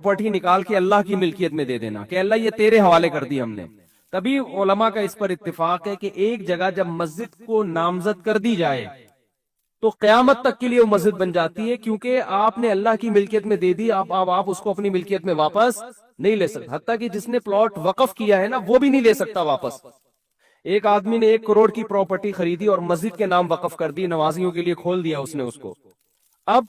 Property نکال کے اللہ کی ملکیت میں دے دینا کہ اللہ یہ تیرے حوالے کر دی ہم نے. تبھی علماء کا اس پر اتفاق ہے کہ ایک جگہ جب مسجد کو نامزد کر دی جائے تو قیامت تک کے لیے وہ مسجد بن جاتی ہے، کیونکہ آپ نے اللہ کی ملکیت میں دے دی، آپ اس کو اپنی ملکیت میں واپس نہیں لے سکتے. حتیٰ کہ جس نے پلاٹ وقف کیا ہے نا وہ بھی نہیں لے سکتا واپس. ایک آدمی نے 1 کروڑ کی پراپرٹی خریدی اور مسجد کے نام وقف کر دی، نمازیوں کے لیے کھول دیا اس نے اس کو. اب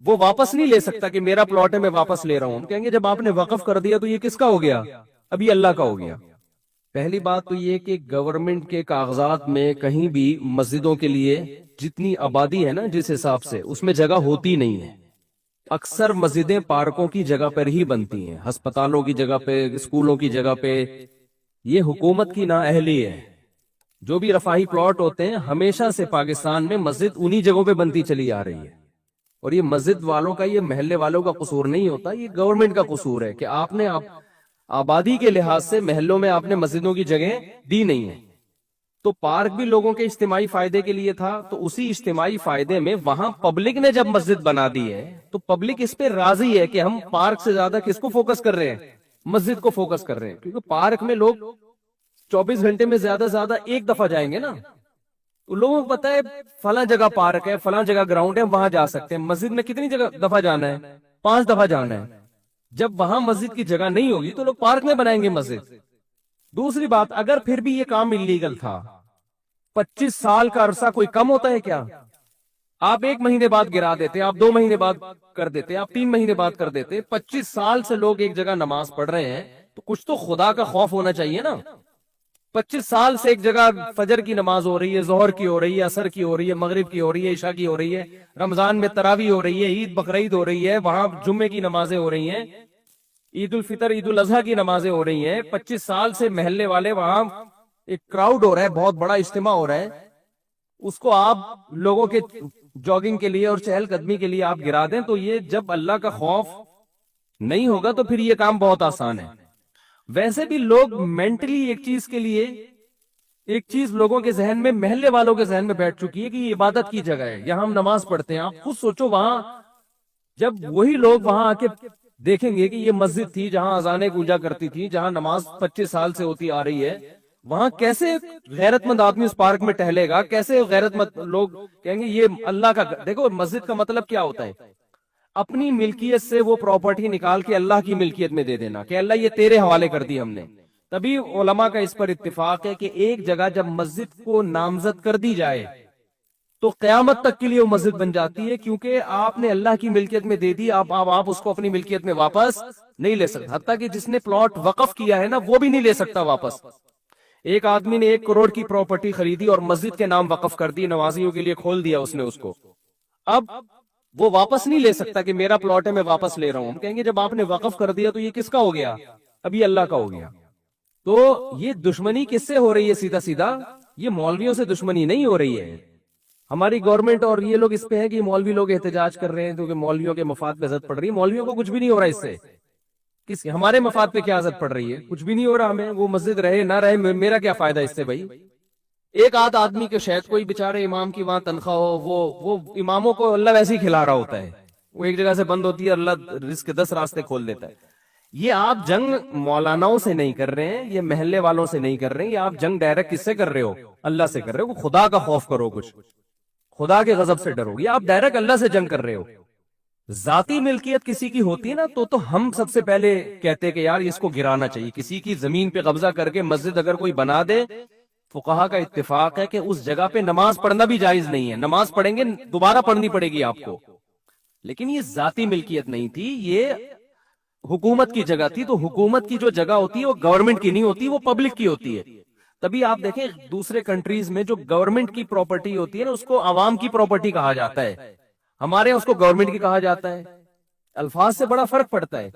وہ واپس نہیں لے سکتا کہ میرا پلاٹ ہے میں واپس لے رہا ہوں. کہیں گے جب آپ نے وقف کر دیا تو یہ کس کا ہو گیا؟ ابھی اللہ کا ہو گیا. پہلی بات تو یہ کہ گورنمنٹ کے کاغذات میں کہیں بھی مسجدوں کے لیے جتنی آبادی ہے نا جس حساب سے اس میں جگہ ہوتی نہیں ہے. اکثر مسجدیں پارکوں کی جگہ پر ہی بنتی ہیں، ہسپتالوں کی جگہ پہ، اسکولوں کی جگہ پہ. یہ حکومت کی نااہلی ہے. جو بھی رفاہی پلاٹ ہوتے ہیں ہمیشہ سے پاکستان میں مسجد انہی جگہوں پہ بنتی چلی آ رہی ہے. اور یہ مسجد والوں کا، یہ محلے والوں کا قصور نہیں ہوتا، یہ گورنمنٹ کا قصور ہے کہ آپ نے آبادی کے لحاظ سے محلوں میں آپ نے مسجدوں کی جگہ دی نہیں ہے. تو پارک بھی لوگوں کے اجتماعی فائدے کے لیے تھا، تو اسی اجتماعی فائدے میں وہاں پبلک نے جب مسجد بنا دی ہے تو پبلک اس پہ راضی ہے کہ ہم پارک سے زیادہ کس کو فوکس کر رہے ہیں؟ مسجد کو فوکس کر رہے ہیں. کیونکہ پارک میں لوگ 24 گھنٹے میں زیادہ سے زیادہ ایک دفعہ جائیں گے نا. لوگوں کو پتا ہے فلاں جگہ پارک ہے، فلاں جگہ گراؤنڈ ہے، وہاں جا سکتے ہیں. مسجد میں کتنی جگہ دفعہ جانا ہے؟ 5 دفعہ جانا ہے. جب وہاں مسجد کی جگہ نہیں ہوگی تو لوگ پارک میں بنائیں گے مسجد. دوسری بات، اگر پھر بھی یہ کام انلیگل تھا، 25 سال کا عرصہ کوئی کم ہوتا ہے کیا؟ آپ 1 مہینے بعد گرا دیتے، آپ 2 مہینے بعد کر دیتے، آپ 3 مہینے بعد کر دیتے. 25 سال سے لوگ ایک جگہ نماز پڑھ رہے ہیں تو کچھ تو خدا کا خوف ہونا چاہیے نا. 25 سال سے ایک جگہ فجر کی نماز ہو رہی ہے، ظہر کی ہو رہی ہے، عصر کی ہو رہی ہے، مغرب کی ہو رہی ہے، عشاء کی ہو رہی ہے، رمضان میں تراویح ہو رہی ہے، عید بقرعید ہو رہی ہے، وہاں جمعے کی نمازیں ہو رہی ہیں، عید الفطر عید الاضحیٰ کی نمازیں ہو رہی ہیں. 25 سال سے محلے والے وہاں ایک کراؤڈ ہو رہا ہے، بہت بڑا اجتماع ہو رہا ہے، اس کو آپ لوگوں کے جاگنگ کے لیے اور چہل قدمی کے لیے آپ گرا دیں. تو یہ جب اللہ کا خوف نہیں ہوگا تو پھر یہ کام بہت آسان ہے. ویسے بھی لوگ مینٹلی ایک چیز کے لیے، ایک چیز لوگوں کے ذہن میں، محلے والوں کے ذہن میں بیٹھ چکی ہے کہ یہ عبادت کی جگہ ہے، یہاں ہم نماز پڑھتے ہیں. آپ خود سوچو، وہاں جب وہی لوگ وہاں آ کے دیکھیں گے کہ یہ مسجد تھی جہاں اذانیں گونجا کرتی تھی، جہاں نماز 25 سال سے ہوتی آ رہی ہے، وہاں کیسے غیرت مند آدمی اس پارک میں ٹہلے گا؟ کیسے غیرت مند لوگ کہیں گے یہ اللہ کا؟ دیکھو مسجد کا مطلب کیا ہوتا ہے، اپنی ملکیت سے وہ پراپرٹی نکال کے اللہ کی ملکیت میں دے دینا کہ اللہ یہ تیرے حوالے کر دی ہم نے. تبھی علماء کا اس پر اتفاق ہے کہ ایک جگہ جب مسجد کو نامزد کر دی جائے تو قیامت تک کے لیے وہ مسجد بن جاتی ہے، کیونکہ آپ نے اللہ کی ملکیت میں دے دی، آپ اس کو اپنی ملکیت میں واپس نہیں لے سکتے. حتیٰ کہ جس نے پلاٹ وقف کیا ہے نا وہ بھی نہیں لے سکتا واپس. ایک آدمی نے 1 کروڑ کی پراپرٹی خریدی اور مسجد کے نام وقف کر دی، نمازیوں کے لیے کھول دیا اس نے اس کو. اب وہ واپس نہیں لے سکتا کہ میرا پلاٹ ہے میں واپس لے رہا ہوں. کہیں گے جب آپ نے وقف کر دیا تو یہ کس کا ہو گیا؟ ابھی اللہ کا ہو گیا. تو یہ دشمنی کس سے ہو رہی ہے؟ سیدھا سیدھا یہ مولویوں سے دشمنی نہیں ہو رہی ہے. ہماری گورنمنٹ اور یہ لوگ اس پہ ہے کہ مولوی لوگ احتجاج کر رہے ہیں کیونکہ مولویوں کے مفاد پہ اذیت پڑ رہی ہے. مولویوں کو کچھ بھی نہیں ہو رہا اس سے، ہمارے مفاد پہ کیا اذیت پڑ رہی ہے؟ کچھ بھی نہیں ہو رہا ہمیں. وہ مسجد رہے نہ رہے میرا کیا فائدہ اس سے بھائی؟ ایک آدھ آدمی کے شاید کوئی بیچارے امام کی وہاں تنخواہ ہو، وہ اماموں کو اللہ ویسے ہی کھلا رہا ہوتا ہے، وہ ایک جگہ سے بند ہوتی ہے، اللہ رزق کے 10 راستے کھول دیتا ہے. یہ آپ جنگ مولاناؤں سے نہیں کر رہے ہیں، یہ محلے والوں سے نہیں کر رہے ہیں، یہ آپ جنگ ڈائریکٹ کس سے کر رہے ہو؟ اللہ سے کر رہے ہو. خدا کا خوف کرو، کچھ خدا کے غضب سے ڈرو. یہ آپ ڈائریکٹ اللہ سے جنگ کر رہے ہو. ذاتی ملکیت کسی کی ہوتی ہے نا تو ہم سب سے پہلے کہتے کہ یار اس کو گرانا چاہیے. کسی کی زمین پہ قبضہ کر کے مسجد اگر کوئی بنا دے، فقہا کا اتفاق ہے کہ اس جگہ پہ نماز پڑھنا بھی جائز نہیں ہے. نماز پڑھیں گے دوبارہ پڑھنی پڑے گی آپ کو. لیکن یہ ذاتی ملکیت نہیں تھی، یہ حکومت کی جگہ تھی. تو حکومت کی جو جگہ ہوتی ہے وہ گورنمنٹ کی نہیں ہوتی، وہ پبلک کی ہوتی ہے. تبھی آپ دیکھیں دوسرے کنٹریز میں جو گورنمنٹ کی پراپرٹی ہوتی ہے نا اس کو عوام کی پراپرٹی کہا جاتا ہے. ہمارے اس کو گورنمنٹ کی کہا جاتا ہے. الفاظ سے بڑا فرق پڑتا ہے.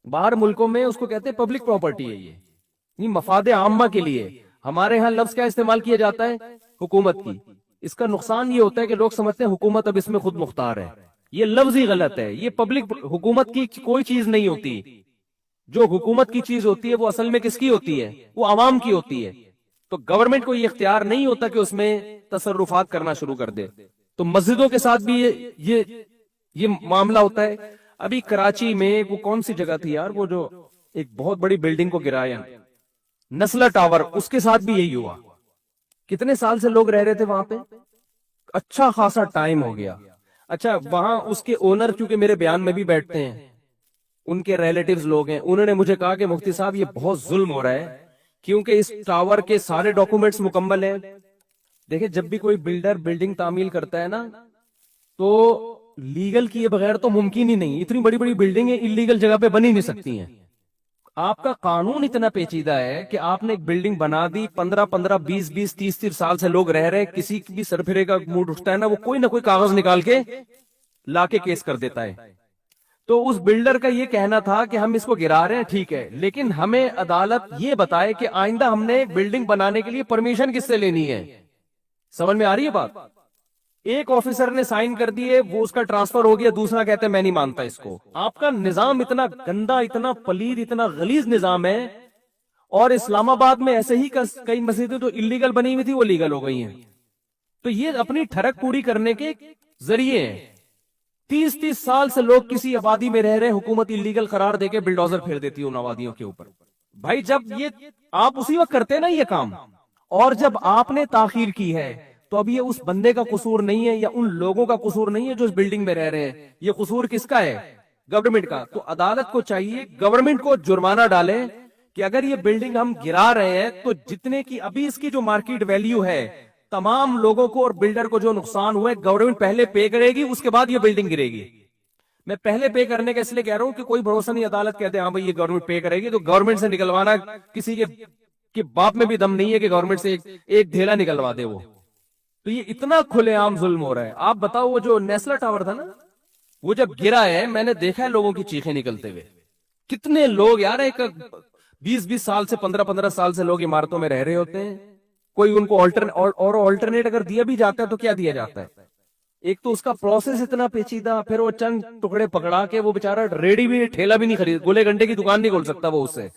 باہر ملکوں میں اس کو کہتے ہیں پبلک پراپرٹی ہے، یہ مفاد عامہ کے لیے. ہمارے ہاں لفظ کیا استعمال کیا جاتا ہے؟ حکومت کی. اس کا نقصان یہ ہوتا ہے کہ لوگ سمجھتے ہیں حکومت اب اس میں خود مختار ہے. یہ لفظ ہی غلط ہے. یہ پبلک حکومت کی کوئی چیز نہیں ہوتی. جو حکومت کی چیز ہوتی ہے وہ اصل میں کس کی ہوتی ہے؟ وہ عوام کی ہوتی ہے. تو گورنمنٹ کو یہ اختیار نہیں ہوتا کہ اس میں تصرفات کرنا شروع کر دے. تو مسجدوں کے ساتھ بھی یہ معاملہ ہوتا ہے. ابھی کراچی میں وہ کون سی جگہ تھی یار، وہ جو ایک بہت بڑی بلڈنگ کو گرایا نسلا ٹاور، اس کے ساتھ بھی یہی ہوا. کتنے سال سے لوگ رہ رہے تھے وہاں پہ، اچھا خاصا ٹائم ہو گیا. اچھا وہاں اس کے اونر کیونکہ میرے بیان میں بھی بیٹھتے ہیں، ان کے ریلیٹیوز لوگ ہیں، انہوں نے مجھے کہا کہ مفتی صاحب یہ بہت ظلم ہو رہا ہے کیونکہ اس ٹاور کے سارے ڈاکومنٹس مکمل ہیں. دیکھیں جب بھی کوئی بلڈر بلڈنگ تعمیل کرتا ہے نا تو لیگل کیے بغیر تو ممکن ہی نہیں. اتنی بڑی بڑی بلڈنگیں انلیگل جگہ پہ بنی نہیں سکتی ہیں. آپ کا قانون اتنا پیچیدہ ہے کہ آپ نے ایک بلڈنگ بنا دی، 15 20 30 سال سے لوگ رہ رہے، کسی بھی سرفرے کا موڈ اٹھتا ہے نا وہ کوئی نہ کوئی کاغذ نکال کے لا کے کیس کر دیتا ہے. تو اس بلڈر کا یہ کہنا تھا کہ ہم اس کو گرا رہے ہیں ٹھیک ہے، لیکن ہمیں عدالت یہ بتائے کہ آئندہ ہم نے بلڈنگ بنانے کے لیے پرمیشن کس سے لینی ہے. سمجھ میں آ رہی ہے بات؟ ایک آفیسر نے سائن کر دیے، وہ اس کا ٹرانسفر ہو گیا، دوسرا کہتے ہیں میں نہیں مانتا اس کو. آپ کا نظام اتنا گندا، اتنا پلید، اتنا غلیظ نظام ہے. اور اسلام آباد میں ایسے ہی کئی مسجدیں جو انلیگل بنی ہوئی تھی وہ لیگل ہو گئی ہیں. تو یہ اپنی ٹھڑک پوری کرنے کے ذریعے ہیں. 30 سال سے لوگ کسی آبادی میں رہ رہے، حکومت انلیگل قرار دے کے بلڈوزر پھیر دیتی ہے ان آبادیوں کے اوپر. بھائی جب یہ آپ اسی وقت کرتے ہیں نا یہ کام، اور جب آپ نے تاخیر کی ہے تو اب یہ اس بندے کا قصور نہیں ہے یا ان لوگوں کا قصور نہیں ہے جو اس بلڈنگ میں رہ رہے ہیں. یہ قصور کس کا ہے؟ گورنمنٹ کا. تو عدالت کو چاہیے گورنمنٹ کو جرمانہ ڈالے کہ اگر یہ بلڈنگ ہم گرا رہے ہیں تو جتنے کی ابھی اس کی جو مارکیٹ ویلیو ہے تمام لوگوں کو اور بلڈر کو جو نقصان ہوئے گورنمنٹ پہلے پے کرے گی، اس کے بعد یہ بلڈنگ گرے گی. میں پہلے پے کرنے کا اس لیے کہہ رہا ہوں کہ کوئی بھروسہ نہیں، عدالت کہتے ہیں ہاں بھائی یہ گورنمنٹ پے کرے گی، تو گورنمنٹ سے نکلوانا کسی کے باپ میں بھی دم نہیں ہے کہ گورنمنٹ سے ایک ڈھیلا نکلوا دے وہ. تو یہ اتنا کھلے عام ظلم ہو رہا ہے. آپ بتاؤ وہ جو نیسلا ٹاور تھا نا وہ جب گرا ہے میں نے دیکھا ہے لوگوں کی چیخیں نکلتے ہوئے. کتنے لوگ یار، ایک 20 سال سے 15 سال سے لوگ عمارتوں میں رہ رہے ہوتے ہیں. کوئی ان کو آلٹرنیٹ اگر دیا بھی جاتا ہے تو کیا دیا جاتا ہے؟ ایک تو اس کا پروسیس اتنا پیچیدہ، پھر وہ چند ٹکڑے پکڑا کے وہ بیچارہ ریڈی بھی ٹھیلا بھی نہیں خرید، گولے گنڈے کی دکان نہیں کھول سکتا وہ اس سے.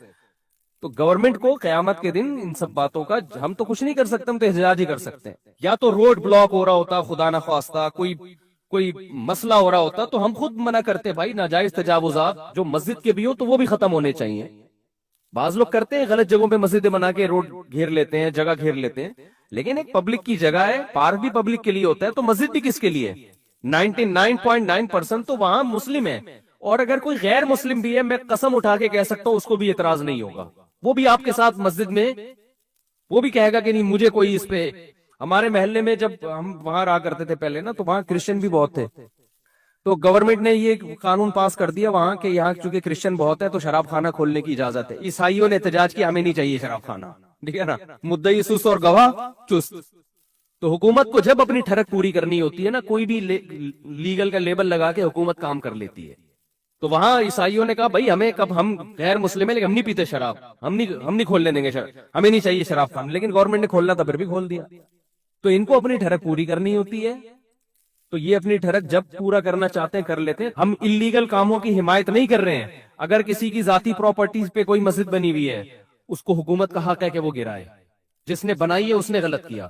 تو گورنمنٹ کو قیامت کے دن ان سب باتوں کا ہم تو کچھ نہیں کر سکتے، ہم تو احتجاج ہی کر سکتے ہیں. یا تو روڈ بلاک ہو رہا ہوتا خدا نہ خواستہ، کوئی مسئلہ ہو رہا ہوتا تو ہم خود منع کرتے بھائی ناجائز تجاوزات جو مسجد کے بھی ہو تو وہ بھی ختم ہونے چاہیے. بعض لوگ کرتے ہیں غلط جگہوں پہ مسجدیں بنا کے روڈ گھیر لیتے ہیں، جگہ گھیر لیتے ہیں، لیکن ایک پبلک کی جگہ ہے، پارک بھی پبلک کے لیے ہوتا ہے تو مسجد بھی کس کے لیے؟ 99.9% تو وہاں مسلم ہے. اور اگر کوئی غیر مسلم بھی ہے میں قسم اٹھا کے کہہ سکتا ہوں اس کو بھی اعتراض نہیں ہوگا، وہ بھی آپ کے ساتھ مسجد میں وہ بھی کہے گا کہ نہیں مجھے کوئی اس پہ. ہمارے محلے میں جب ہم وہاں رہا کرتے تھے پہلے نا تو وہاں کرسچن بھی بہت تھے، تو گورنمنٹ نے یہ قانون پاس کر دیا وہاں کہ یہاں چونکہ کرسچن بہت ہے تو شراب خانہ کھولنے کی اجازت ہے. عیسائیوں نے احتجاج کیا ہمیں نہیں چاہیے شراب خانہ، ٹھیک ہے نا، مدعی سست اور گواہ چست. تو حکومت کو جب اپنی ٹھڑک پوری کرنی ہوتی ہے نا کوئی بھی لیگل کا لیبل لگا کے حکومت کام کر لیتی ہے. تو وہاں عیسائیوں نے کہا بھائی ہمیں کب ہم غیر مسلم ہیں لیکن ہم نہیں پیتے شراب، ہم نہیں کھولنے دیں گے شراب، ہمیں نہیں چاہیے شراب خانہ. لیکن گورنمنٹ نے کھولنا تھا پھر بھی کھول دیا. تو ان کو اپنی ٹھڑک پوری کرنی ہوتی ہے. تو یہ اپنی ٹھڑک جب پورا کرنا چاہتے ہیں کر لیتے ہیں. ہم انلیگل کاموں کی حمایت نہیں کر رہے ہیں. اگر کسی کی ذاتی پراپرٹیز پہ کوئی مسجد بنی ہوئی ہے اس کو حکومت کا حق ہے کہ وہ گرائے. جس نے بنائی ہے اس نے غلط کیا.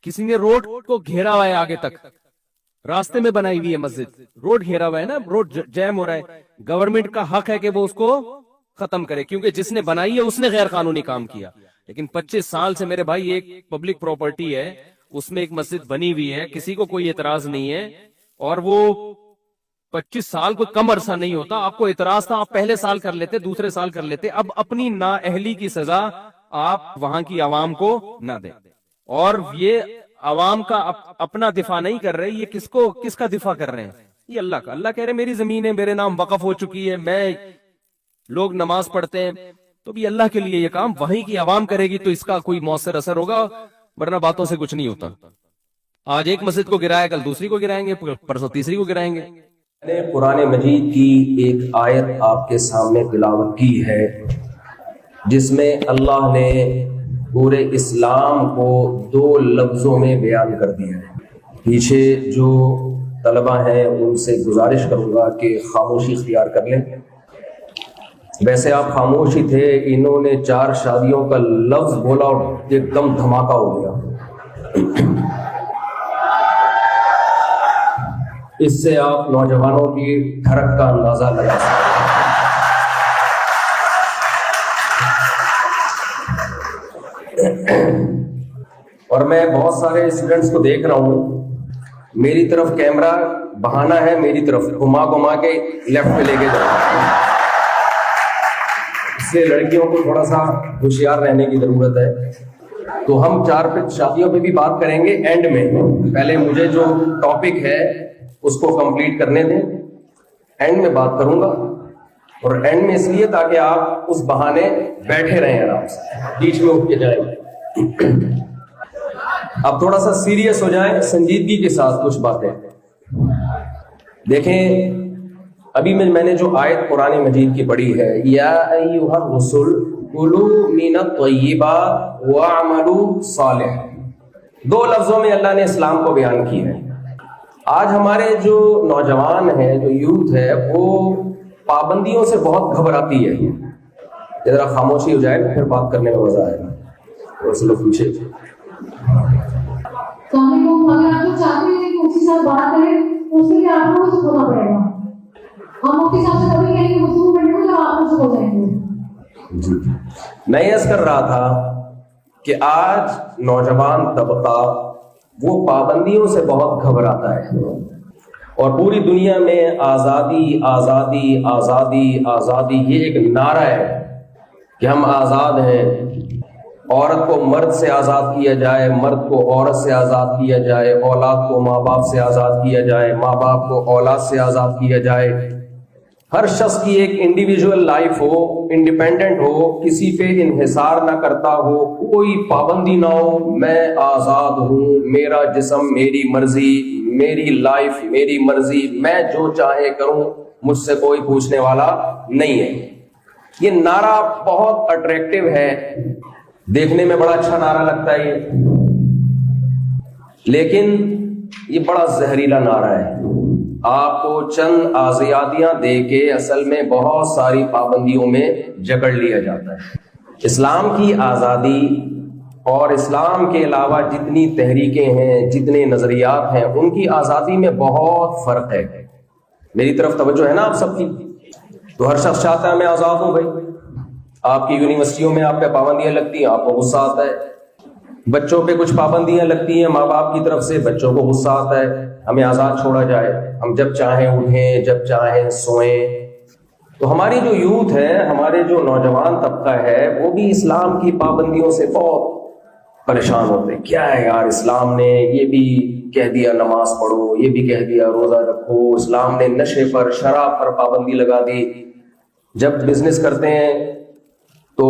کسی نے روڈ کو گھیرا ہوا ہے آگے تک، راستے میں بنائی ہوئی ہے مسجد، روڈ گھیرا ہوا ہے نا، روڈ جیم ہو رہا ہے، گورنمنٹ کا حق ہے کہ وہ اس کو ختم کرے کیونکہ جس نے بنائی ہے اس نے غیر قانونی کام کیا. لیکن 25 سال سے میرے بھائی ایک پبلک پراپرٹی ہے اس میں ایک مسجد بنی ہوئی ہے، کسی کو کوئی اعتراض نہیں ہے، اور وہ 25 سال کو کم عرصہ نہیں ہوتا. آپ کو اعتراض تھا آپ پہلے سال کر لیتے، دوسرے سال کر لیتے. اب اپنی نااہلی کی سزا آپ وہاں کی عوام کو نہ دیں. اور یہ عوام کا اپنا دفاع نہیں کر رہے، یہ کس کا دفاع کر رہے ہیں؟ یہ اللہ کا. اللہ کہہ رہے میری زمین ہے، میرے نام وقف ہو چکی ہے، میں لوگ نماز پڑھتے ہیں، تو بھی اللہ کے لیے یہ کام وہیں کی عوام کرے گی تو اس کا کوئی مؤثر اثر ہوگا، ورنہ باتوں سے کچھ نہیں ہوتا. آج ایک مسجد کو گرایا کل دوسری کو گرائیں گے، پرسوں تیسری کو گرائیں گے. میں نے قرآن مجید کی ایک آیت آپ کے سامنے تلاوت کی ہے جس میں اللہ نے پورے اسلام کو 2 لفظوں میں بیان کر دیا ہے. پیچھے جو طلبہ ہیں ان سے گزارش کروں گا کہ خاموشی اختیار کر لیں. ویسے آپ خاموش ہی تھے، انہوں نے 4 شادیوں کا لفظ بولا اور ایک دم دھماکہ ہو گیا. اس سے آپ نوجوانوں کی دھڑک کا اندازہ لگا سکتے ہیں۔ اور میں بہت سارے اسٹوڈنٹس کو دیکھ رہا ہوں، میری طرف کیمرہ بہانا ہے، میری طرف گھما کے لیفٹ پہ لے کے جانا، اس سے لڑکیوں کو تھوڑا سا ہوشیار رہنے کی ضرورت ہے۔ تو ہم 4 شادیوں پہ بھی بات کریں گے اینڈ میں، پہلے مجھے جو ٹاپک ہے اس کو کمپلیٹ کرنے دیں، اینڈ میں بات کروں گا۔ اور اینڈ میں اس لیے تاکہ آپ اس بہانے بیٹھے رہیں آرام سے، بیچ میں اٹھ کے جائیں گے۔ اب تھوڑا سا سیریس ہو جائیں، سنجیدگی کے ساتھ کچھ باتیں دیکھیں۔ ابھی میں نے جو آیت قرآن مجید کی پڑھی ہے، یا ایھا الرسل کلوا من الطیبات واعملوا صالحا، 2 لفظوں میں اللہ نے اسلام کو بیان کی ہے۔ آج ہمارے جو نوجوان ہیں، جو یوتھ ہے، وہ پابندیوں سے بہت گھبراتی ہے۔ ذرا خاموشی ہو جائے پھر بات کرنے میں مزہ آئے گا۔ اور لوگ پوچھے اگر آپ کو چاہتے ہیں کہ مفتی صاحب بات کریں تو اس کے لیے آپ کو کچھ ہونا پڑے گا۔ ہم مفتی صاحب سے کبھی کہیں گے گفتگو کرنے کو جب آپ کچھ ہو جائیں گے۔ جی میں عرض کر رہا تھا کہ آج نوجوان طبقہ وہ پابندیوں سے بہت گھبراتا ہے، اور پوری دنیا میں آزادی آزادی آزادی آزادی، یہ ایک نعرہ ہے کہ ہم آزاد ہیں۔ عورت کو مرد سے آزاد کیا جائے، مرد کو عورت سے آزاد کیا جائے، اولاد کو ماں باپ سے آزاد کیا جائے، ماں باپ کو اولاد سے آزاد کیا جائے۔ ہر شخص کی ایک انڈیویجول لائف ہو، انڈیپینڈنٹ ہو، کسی پہ انحصار نہ کرتا ہو، کوئی پابندی نہ ہو، میں آزاد ہوں، میرا جسم میری مرضی، میری لائف میری مرضی، میں جو چاہے کروں، مجھ سے کوئی پوچھنے والا نہیں ہے۔ یہ نعرہ بہت اٹریکٹیو ہے، دیکھنے میں بڑا اچھا نعرہ لگتا ہے یہ، لیکن یہ بڑا زہریلا نعرہ ہے۔ آپ کو چند آزادیاں دے کے اصل میں بہت ساری پابندیوں میں جکڑ لیا جاتا ہے۔ اسلام کی آزادی اور اسلام کے علاوہ جتنی تحریکیں ہیں، جتنے نظریات ہیں، ان کی آزادی میں بہت فرق ہے۔ میری طرف توجہ ہے نا آپ سب کی؟ تو ہر شخص چاہتا ہے میں آزاد ہوں بھائی۔ آپ کی یونیورسٹیوں میں آپ پہ پابندیاں لگتی ہیں، آپ کو غصہ آتا ہے۔ بچوں پہ کچھ پابندیاں لگتی ہیں ماں باپ کی طرف سے، بچوں کو غصہ آتا ہے، ہمیں آزاد چھوڑا جائے، ہم جب چاہیں اٹھیں، جب چاہیں سوئیں۔ تو ہماری جو یوتھ ہے، ہمارے جو نوجوان طبقہ ہے، وہ بھی اسلام کی پابندیوں سے بہت پریشان ہوتے ہیں۔ کیا ہے یار، اسلام نے یہ بھی کہہ دیا نماز پڑھو، یہ بھی کہہ دیا روزہ رکھو، اسلام نے نشے پر، شراب پر پابندی لگا دی۔ جب بزنس کرتے ہیں تو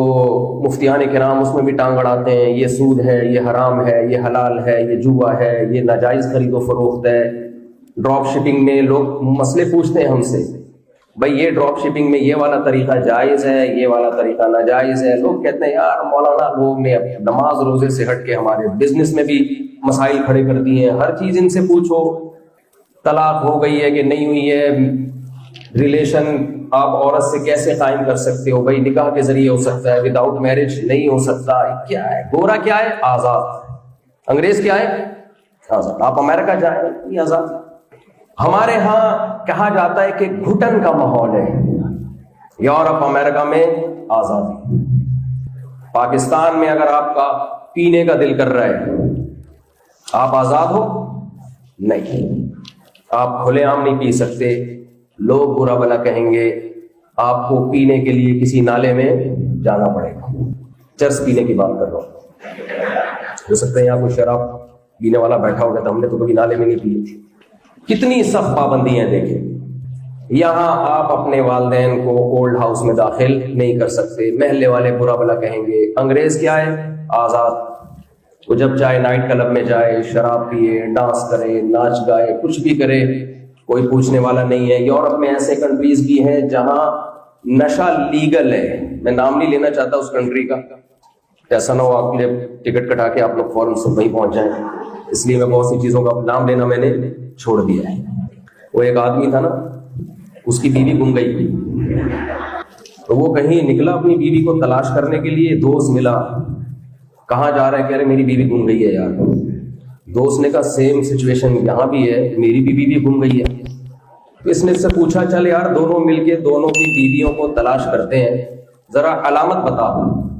مفتیان کرام اس میں بھی ٹانگ اڑاتے ہیں، یہ سود ہے، یہ حرام ہے، یہ حلال ہے، یہ جوا ہے، یہ ناجائز خرید و فروخت ہے۔ ڈراپ شپنگ میں لوگ مسئلے پوچھتے ہیں ہم سے، بھائی یہ ڈراپ شپنگ میں یہ والا طریقہ جائز ہے، یہ والا طریقہ ناجائز ہے۔ لوگ کہتے ہیں یار مولانا لوگ نے نماز روزے سے ہٹ کے ہمارے بزنس میں بھی مسائل کھڑے کر دیے ہیں، ہر چیز ان سے پوچھو، طلاق ہو گئی ہے کہ نہیں ہوئی ہے، ریلیشن آپ عورت سے کیسے قائم کر سکتے ہو، بھائی نکاح کے ذریعے ہو سکتا ہے، وداؤٹ میرج نہیں ہو سکتا۔ کیا ہے گورا، کیا ہے آزاد، انگریز کیا ہے آزاد، آپ امریکہ جائیں یہ آزاد۔ ہمارے ہاں کہا جاتا ہے کہ گھٹن کا ماحول ہے، یورپ امریکہ میں آزادی۔ پاکستان میں اگر آپ کا پینے کا دل کر رہا ہے، آپ آزاد ہو؟ نہیں، آپ کھلے عام نہیں پی سکتے، لوگ برا بھلا کہیں گے، آپ کو پینے کے لیے کسی نالے میں جانا پڑے گا۔ چرس پینے کی بات کر رہا ہوں، ہو سکتا ہے یہاں کوئی شراب پینے والا بیٹھا ہوگا، تو ہم نے تو کبھی نالے میں نہیں پی تھی۔ کتنی سخت پابندیاں دیکھیں۔ یہاں آپ اپنے والدین کو اولڈ ہاؤس میں داخل نہیں کر سکتے، محلے والے برا بھلا کہیں گے۔ انگریز کیا ہے آزاد، وہ جب چاہے نائٹ کلب میں جائے، شراب پیے، ڈانس کرے، ناچ گائے، کچھ بھی کرے، کوئی پوچھنے والا نہیں ہے۔ یورپ میں ایسے کنٹریز بھی ہیں جہاں نشہ لیگل ہے، میں نام نہیں لینا چاہتا اس کنٹری کا، ایسا نہ ہو آپ کے لیے ٹکٹ کٹا کے آپ لوگ فوراً سے وہیں پہنچ جائیں، اس لیے میں بہت سی چیزوں کا نام لینا میں نے چھوڑ دیا ہے۔ وہ ایک آدمی تھا نا، اس کی بیوی گم گئی تھی، تو وہ کہیں نکلا اپنی بیوی کو تلاش کرنے کے لیے، دوست ملا، کہاں جا رہا ہے، کہہ رہے میری بیوی گم گئی ہے یار۔ دوست نے کہا سیم سچویشن یہاں بھی ہے، میری بھی بیوی گم گئی ہے۔ تو اس نے اس سے پوچھا چل یار دونوں مل کے دونوں کی بیویوں کو تلاش کرتے ہیں، ذرا علامت بتا دو۔